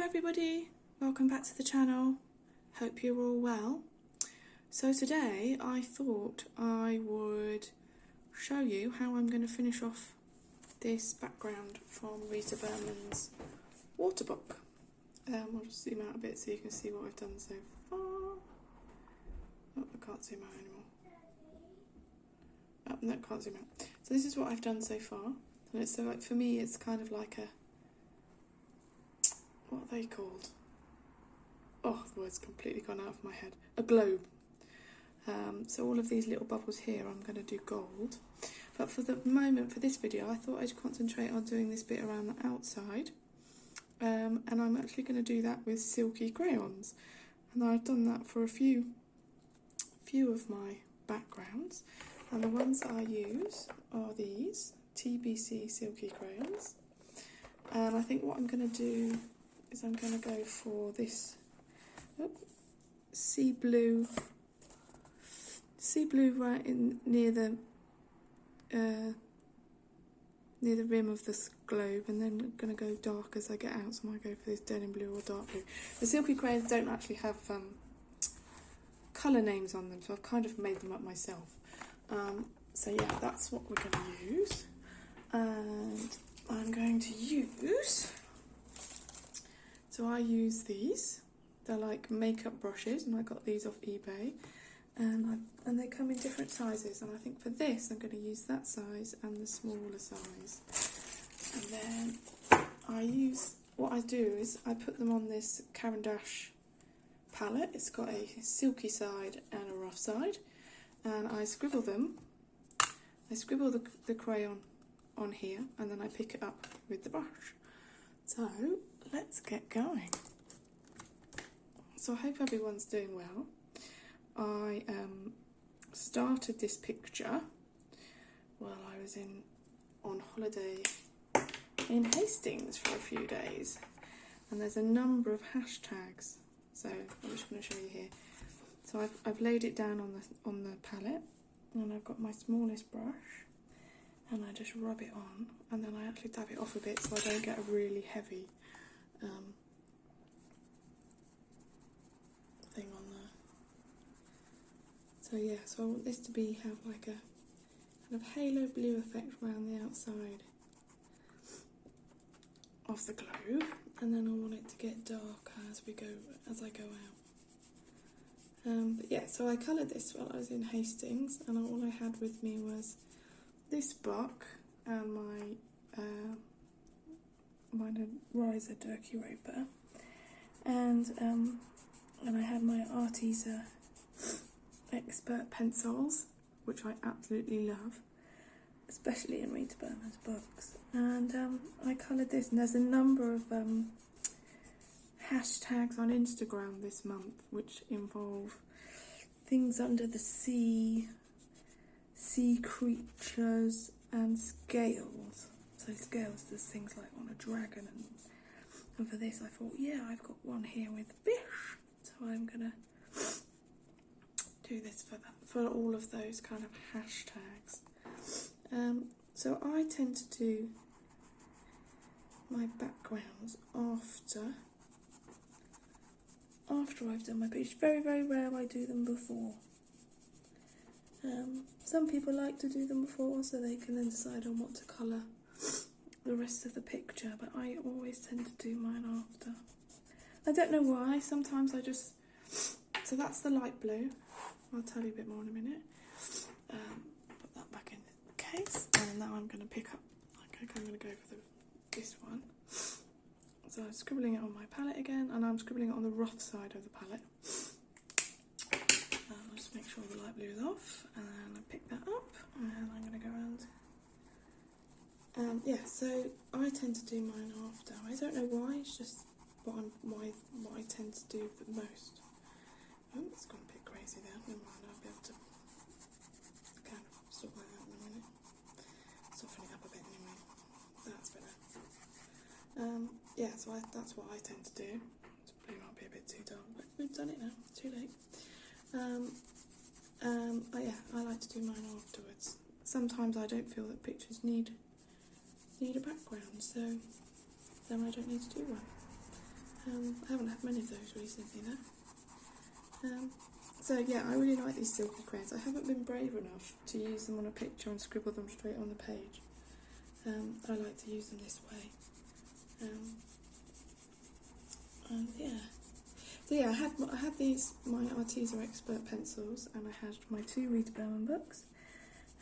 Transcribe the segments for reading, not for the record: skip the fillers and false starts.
Hello everybody, welcome back to the channel. Hope you're all well. So today I thought I would show you how I'm going to finish off this background from Rita Berman's water book. I'll just zoom out a bit so you can see what I've done so far. Oh, I can't zoom out anymore. Oh, no, can't zoom out. So this is what I've done so far. And it's so, like, for me it's kind of like a, what are they called? Oh, the word's completely gone out of my head. A globe. So all of these little bubbles here I'm going to do gold. But for the moment, for this video, I thought I'd concentrate on doing this bit around the outside. And I'm actually going to do that with silky crayons. And I've done that for a few of my backgrounds. And the ones that I use are these TBC silky crayons. And I think what I'm going to do is I'm going to go for this sea blue right in near the rim of this globe, and then I'm going to go dark as I get out, so I might go for this denim blue or dark blue. The silky crayons don't actually have colour names on them, so I've kind of made them up myself. So yeah, that's what we're going to use. And I'm going to use, so I use these, they're like makeup brushes, and I got these off eBay, and they come in different sizes, and I think for this I'm going to use that size and the smaller size. And then what I do is I put them on this Caran d'Ache palette. It's got a silky side and a rough side, and I scribble them. I scribble the crayon on here, and then I pick it up with the brush. So let's get going. So I hope everyone's doing well. I started this picture while I was on holiday in Hastings for a few days, and there's a number of hashtags. So I'm just going to show you here. So I've laid it down on the palette, and I've got my smallest brush, and I just rub it on, and then I actually dab it off a bit so I don't get a really heavy thing on there. So yeah, so I want this to have like a kind of halo blue effect around the outside of the globe, and then I want it to get darker as I go out. But yeah, so I coloured this while I was in Hastings, and all I had with me was this book and my riser Durkee Roper, and I had my Arteza Expert pencils, which I absolutely love, especially in Rita Berman's books. And I coloured this, and there's a number of hashtags on Instagram this month which involve things under the sea creatures, and scales. So scales, there's things like on a dragon, and for this I thought, yeah, I've got one here with fish, so I'm gonna do this for all of those kind of hashtags. So I tend to do my backgrounds after I've done my page. Very, very rare I do them before. Some people like to do them before so they can then decide on what to colour the rest of the picture, but I always tend to do mine after. I don't know why, sometimes I just... So that's the light blue. I'll tell you a bit more in a minute. Put that back in the case, and now I'm going to pick up, I'm going to go for this one. So I'm scribbling it on my palette again, and I'm scribbling it on the rough side of the palette. I'll just make sure the light blue is off, and I pick that up, and I'm going to go around. Yeah, so I tend to do mine after. I don't know why, it's just what I tend to do the most. Oh, it's gone a bit crazy there. Never mind, I'll be able to kind of sort that out in a minute. Soften it up a bit anyway. That's better. Yeah, so that's what I tend to do. This blue might be a bit too dark, but we've done it now. It's too late. But yeah, I like to do mine afterwards. Sometimes I don't feel that pictures need a background, so then I don't need to do one. I haven't had many of those recently though. So yeah, I really like these silky crayons. I haven't been brave enough to use them on a picture and scribble them straight on the page. I like to use them this way. And yeah. So yeah, I had these, my Arteza Expert pencils, and I had my 2 Rita Berman books,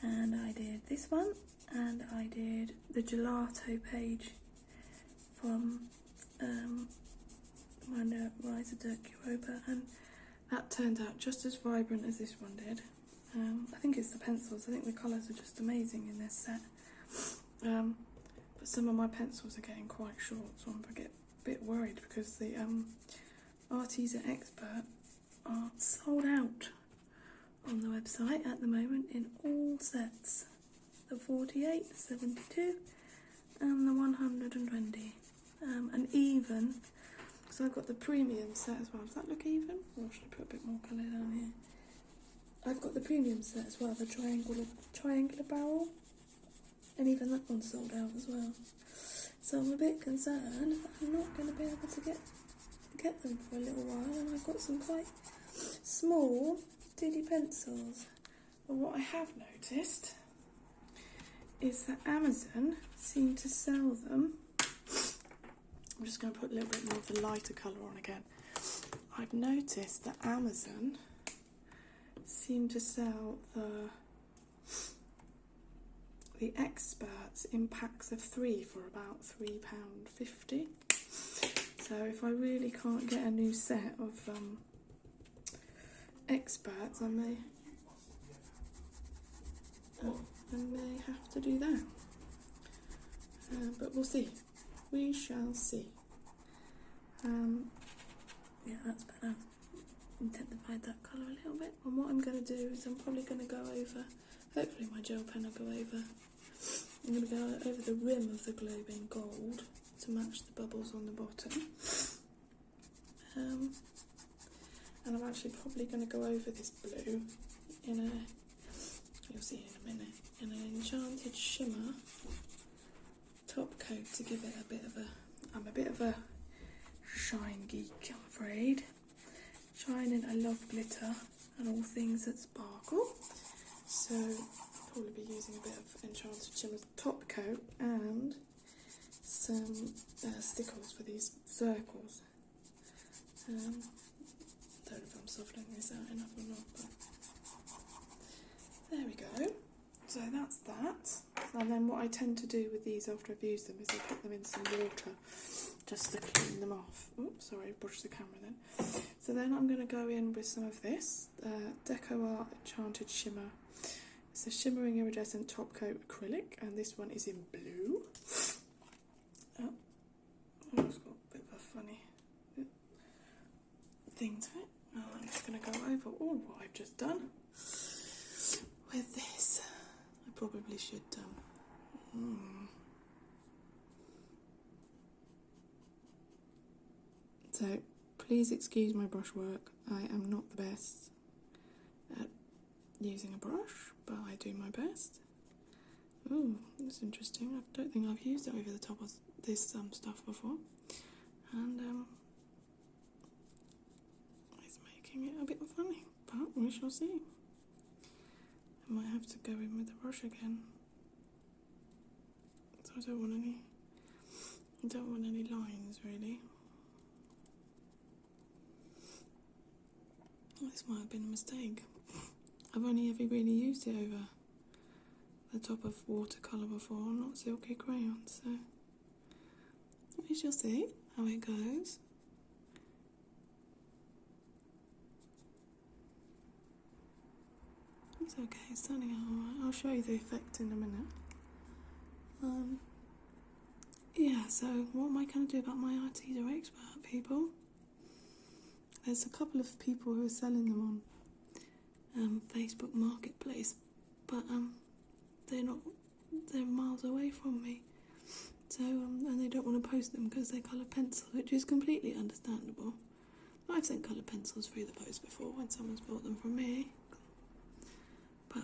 and I did this one, and I did the gelato page from my Rise of Dirk Europa, and that turned out just as vibrant as this one did. I think it's the pencils. I think the colours are just amazing in this set. But some of my pencils are getting quite short, so I'm a bit worried because the Arteza Expert are sold out on the website at the moment in all sets. The 48, the 72 and the 120. And even, because I've got the premium set as well. Does that look even? Or should I put a bit more colour down here? I've got the premium set as well, the triangular barrel. And even that one's sold out as well. So I'm a bit concerned that I'm not going to be able to get them for a little while. And I've got some quite small diddy pencils. But what I have noticed is that Amazon seem to sell them. I'm just going to put a little bit more of the lighter colour on again. I've noticed that Amazon seem to sell the experts in packs of 3 for about £3.50. So if I really can't get a new set of experts, I may have to do that. But we'll see. We shall see. Yeah, that's better. Intensified that colour a little bit. And what I'm going to do is I'm probably going to go over, hopefully my gel pen will go over, I'm going to go over the rim of the globe in gold to match the bubbles on the bottom. And I'm actually probably going to go over this blue in a, you'll see in a minute, in an enchanted shimmer top coat to give it a bit of a, I'm a bit of a shine geek, I'm afraid. Shine, and I love glitter and all things that sparkle. So I'll probably be using a bit of enchanted shimmer top coat and some Stickles for these circles. Don't know if I'm softening this out enough or not, but there we go. So that's that. And then what I tend to do with these after I've used them is I put them in some water just to clean them off. Oops, sorry, brushed the camera then. So then I'm going to go in with some of this Deco Art Enchanted Shimmer. It's a shimmering iridescent top coat acrylic, and this one is in blue. Oh, it's got a bit of a funny thing to it. Now I'm just going to go over all what I've just done with this. I probably should So please excuse my brush work. I am not the best at using a brush, but I do my best. Oh, that's interesting. I don't think I've used it over the top of this stuff before. And it's making it a bit funny, but we shall see. I might have to go in with the brush again. So I don't want any lines really. This might have been a mistake. I've only ever really used it over the top of watercolour before, not silky crayons, so we shall see how it goes. It's okay, it's turning out alright. I'll show you the effect in a minute. Yeah, so what am I going to do about my Arteza Expert, people? There's a couple of people who are selling them on Facebook Marketplace, but they're miles away from me. So, and they don't want to post them because they're coloured pencils, which is completely understandable. I've sent coloured pencils through the post before when someone's bought them from me. But,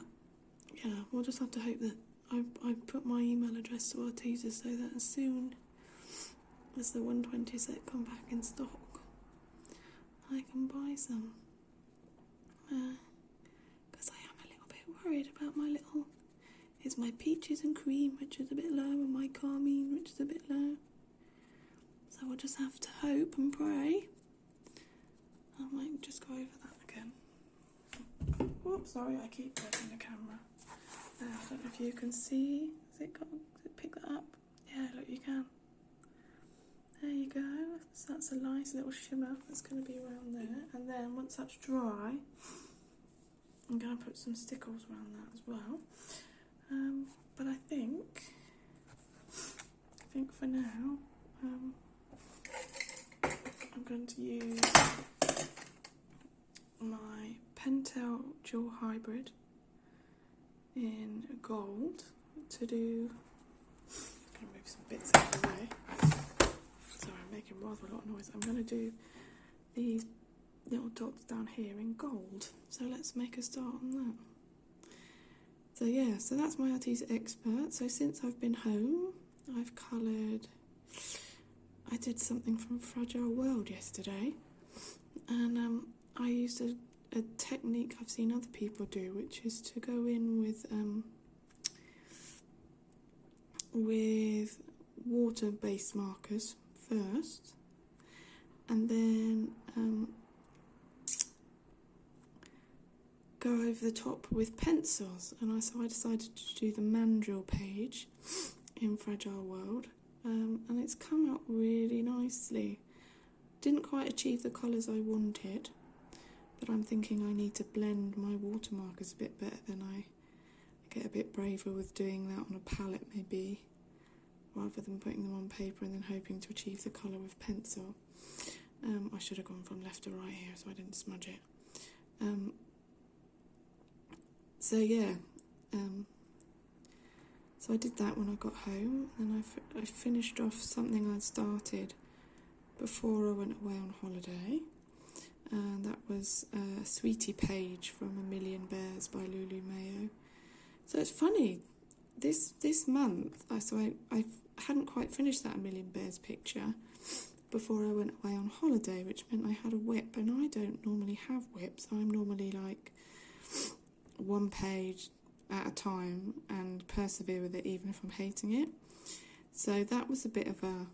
yeah, we'll just have to hope that I put my email address to Arteza so that as soon as the 120 set come back in stock, I can buy some. Because I am a little bit worried about my little... Here's my peaches and cream, which is a bit low, and my carmine, which is a bit low. So we'll just have to hope and pray. I might just go over that again. Whoops, sorry, I keep pressing the camera. I don't know if you can see. Has it pick that up? Yeah, look, you can. There you go. So that's a nice little shimmer that's going to be around there. And then once that's dry, I'm going to put some stickles around that as well. But I think for now, I'm going to use my Pentel Dual Hybrid in gold to do... I'm going to move some bits out of the way. Sorry, I'm making rather a lot of noise. I'm going to do these little dots down here in gold. So let's make a start on that. So yeah, so that's my Artista Expert. So since I've been home, I've coloured... I did something from Fragile World yesterday. And I used a technique I've seen other people do, which is to go in with water-based markers first, and then go over the top with pencils. And so I decided to do the mandrill page in Fragile World, and it's come out really nicely. Didn't quite achieve the colours I wanted, but I'm thinking I need to blend my water markers a bit better. Than I get a bit braver with doing that on a palette maybe, rather than putting them on paper and then hoping to achieve the colour with pencil. I should have gone from left to right here so I didn't smudge it. So yeah, so I did that when I got home, and I finished off something I'd started before I went away on holiday, and that was a Sweetie page from A Million Bears by Lulu Mayo. So it's funny, this month, I hadn't quite finished that A Million Bears picture before I went away on holiday, which meant I had a whip, and I don't normally have whips. I'm normally like one page at a time and persevere with it even if I'm hating it. So that was a bit of a...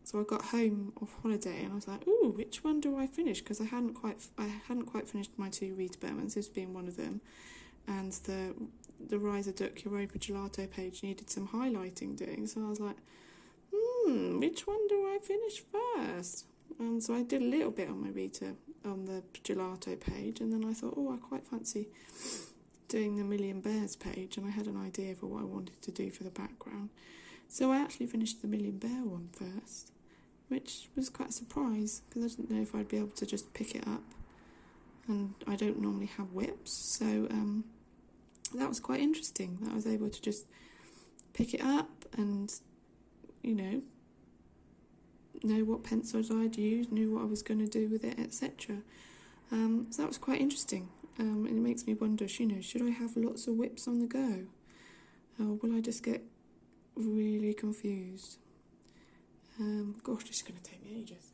So I got home off holiday and I was like, ooh, which one do I finish? Because I hadn't quite finished my 2 Rita Bermans, this being one of them, and the Risa Duck Europa Gelato page needed some highlighting doing. So I was like, which one do I finish first? And so I did a little bit on my Rita, on the gelato page, and then I thought, oh, I quite fancy doing the Million Bears page, and I had an idea for what I wanted to do for the background. So I actually finished the Million Bear one first, which was quite a surprise, because I didn't know if I'd be able to just pick it up, and I don't normally have whips, so that was quite interesting, that I was able to just pick it up and, you know what pencils I'd use, knew what I was going to do with it, etc. So that was quite interesting, and it makes me wonder, should I have lots of whips on the go? Or will I just get really confused? Gosh, this is going to take me ages.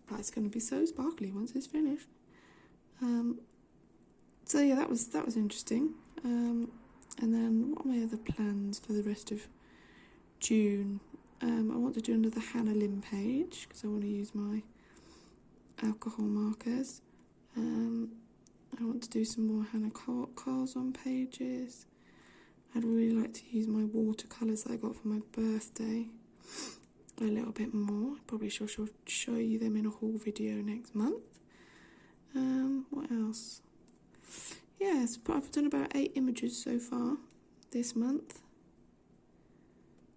But it's going to be so sparkly once it's finished. So yeah, that was interesting. And then what are my other plans for the rest of June? I want to do another Hannah Lynn page because I want to use my alcohol markers. I want to do some more Hannah Carlson pages. I'd really like to use my watercolours that I got for my birthday a little bit more. I probably shall show you them in a haul video next month. What else? Yes, but I've done about 8 images so far this month,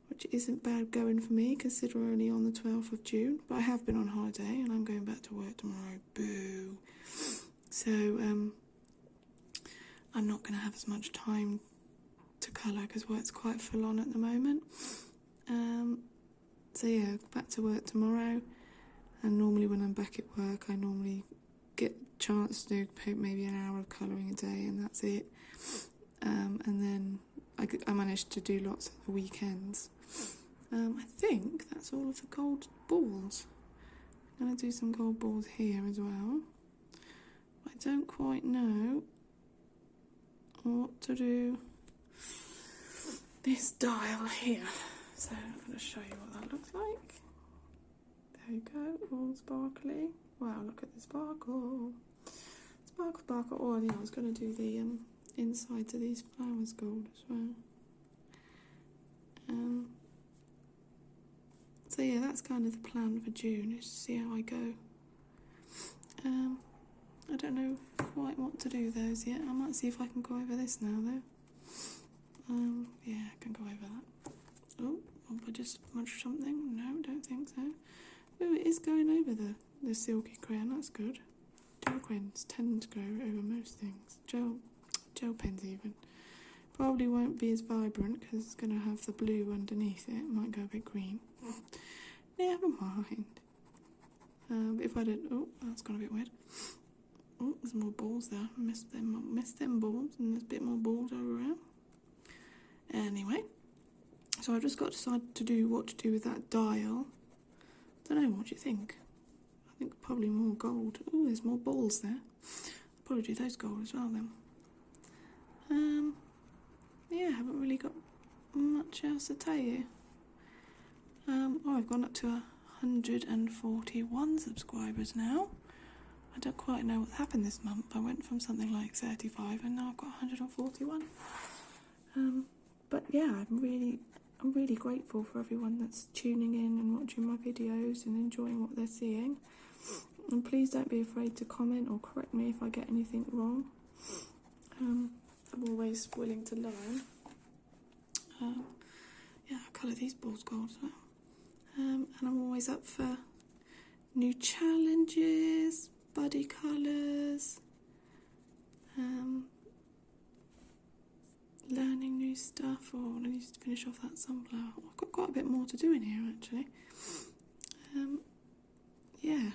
which isn't bad going for me, considering we're only on the 12th of June. But I have been on holiday and I'm going back to work tomorrow. Boo! So I'm not going to have as much time to colour because work's quite full on at the moment. So yeah, back to work tomorrow. And normally when I'm back at work, I normally get a chance to do maybe an hour of colouring a day, and that's it. And then I managed to do lots at the weekends. I think that's all of the gold balls. I'm going to do some gold balls here as well. I don't quite know what to do this dial here. So I'm going to show you what that looks like. There you go, all sparkly. Wow, look at the sparkle. Sparkle, sparkle. Oh, yeah, I was going to do the insides of these flowers gold as well. So yeah, that's kind of the plan for June, is to see how I go. I don't know quite what to do those yet. I might see if I can go over this now though. Yeah, I can go over that. Oh, hope I just smudged something. No, don't think so. Oh, it is going over the silky crayon, that's good. Gel crayons tend to go over most things. Gel pens even. Probably won't be as vibrant because it's going to have the blue underneath it. It might go a bit green. Never mind. But if I did... Oh, that's gone a bit weird. Oh, there's more balls there. I missed them balls, and there's a bit more balls over around. Anyway, so I've just got to decide to do what to do with that dial. Don't know, what do you think? I think probably more gold. Oh, there's more balls there. I'll probably do those gold as well then. Yeah, I haven't really got much else to tell you. Oh, I've gone up to 141 subscribers now. I don't quite know what's happened this month. I went from something like 35 and now I've got 141. But yeah, I'm really grateful for everyone that's tuning in and watching my videos and enjoying what they're seeing. And please don't be afraid to comment or correct me if I get anything wrong. I'm always willing to learn. Yeah, I'll colour these balls gold as well. And I'm always up for new challenges, buddy colours, learning new stuff. Oh, I need to finish off that sunflower. I've got quite a bit more to do in here actually. Yeah,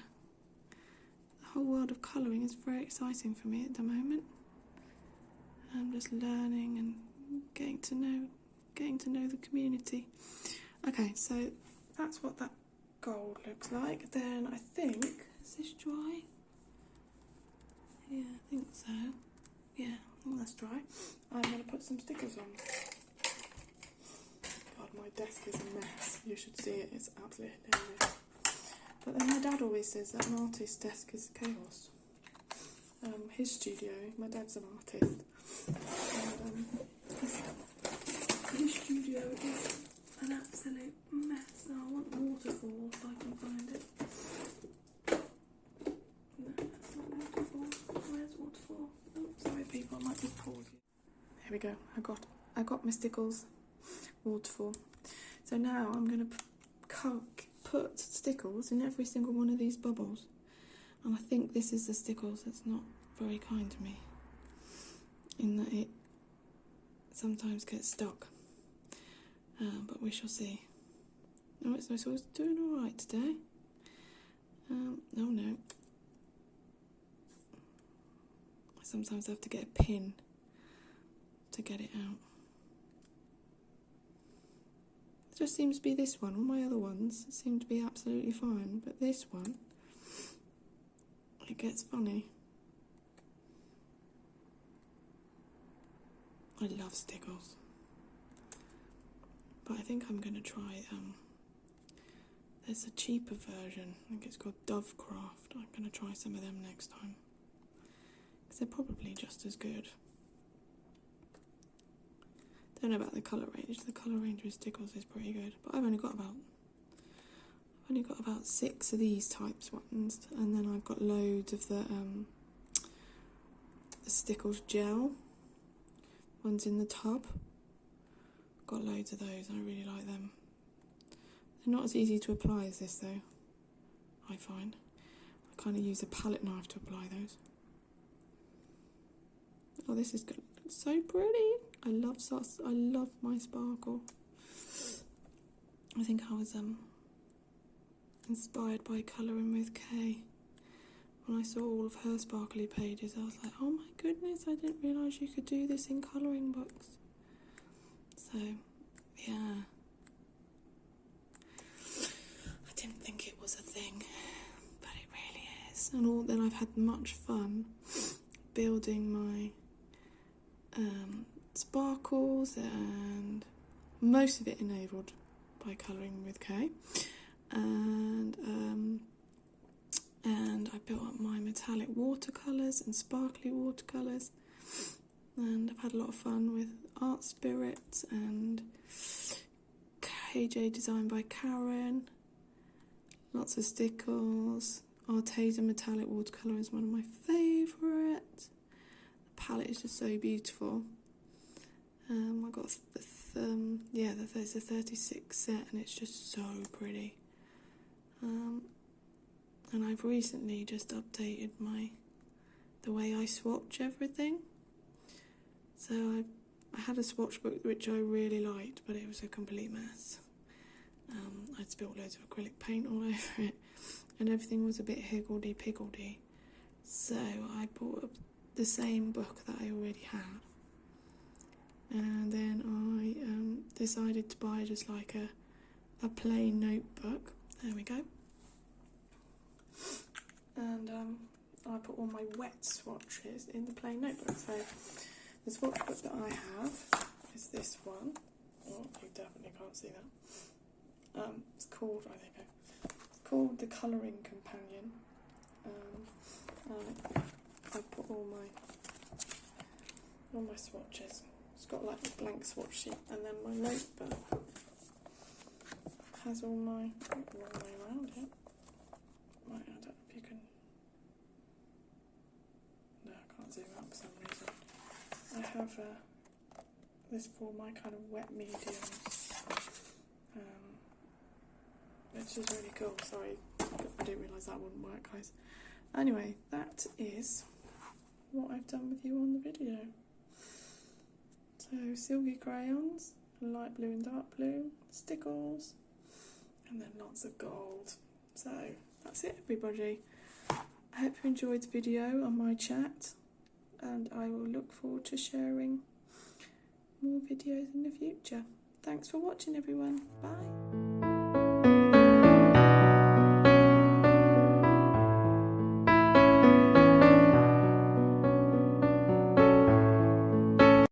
the whole world of colouring is very exciting for me at the moment. I'm just learning and getting to know the community. Okay, so that's what that gold looks like. Then I think, is this dry? Yeah, I think so. Yeah, I think that's dry. I'm going to put some stickers on. God, my desk is a mess. You should see it, it's absolutely hilarious. But then my dad always says that an artist's desk is chaos. His studio, my dad's an artist. And, his studio is an absolute mess. Now I want waterfall if I can find it. No, that's not waterfall. Where's waterfall? Oh, sorry people, I might be pausing. There we go. I got my Stickles waterfall. So now I'm going to put Stickles in every single one of these bubbles. And I think this is the Stickles that's not very kind to me, in that it sometimes gets stuck. But we shall see. Oh, it's doing alright today. Oh no. I sometimes have to get a pin to get it out. It just seems to be this one. All my other ones seem to be absolutely fine, but this one, it gets funny. I love Stickles. But I think I'm going to try, there's a cheaper version, I think it's called Dovecraft. I'm going to try some of them next time, because they're probably just as good. Don't know about the colour range. The colour range with Stickles is pretty good, but I've only got about 6 of these types ones, and then I've got loads of the Stickles gel ones in the tub. Got loads of those, I really like them. They're not as easy to apply as this though, I find. I kind of use a palette knife to apply those. Oh, this is good. It's so pretty. I love my sparkle. I think I was inspired by Colouring with Kay. When I saw all of her sparkly pages, I was like, oh my goodness, I didn't realise you could do this in colouring books. So, yeah. didn't think it was a thing, but it really is. And then I've had much fun building my sparkles, and most of it enabled by colouring with Kay. And I built up my metallic watercolours and sparkly watercolours, and I've had a lot of fun with Art Spirits and KJ designed by Karen, lots of Stickles. Artesian metallic watercolour is one of my favourites. The palette is just so beautiful. I got there's a 36 set, and it's just so pretty. And I've recently just updated the way I swatch everything. So I had a swatch book which I really liked, but it was a complete mess. I'd spilt loads of acrylic paint all over it, and everything was a bit higgledy-piggledy. So I bought up the same book that I already have, and then I decided to buy just like a plain notebook. There we go. And I put all my wet swatches in the plain notebook. So the swatch book that I have is this one. Oh, you definitely can't see that. It's called, it's called the Colouring Companion. I put all my swatches. It's got like a blank swatch sheet, and then my notebook has all my wrong way around it. Right, I don't know if you can. No, I can't zoom out for some reason. I have this for my kind of wet mediums, which is really cool. Sorry, I didn't realise that wouldn't work, guys. Anyway, that is what I've done with you on the video. So, silky crayons, light blue and dark blue, Stickles, and then lots of gold. So, that's it, everybody. I hope you enjoyed the video on my chat, and I will look forward to sharing more videos in the future. Thanks for watching, everyone. Bye.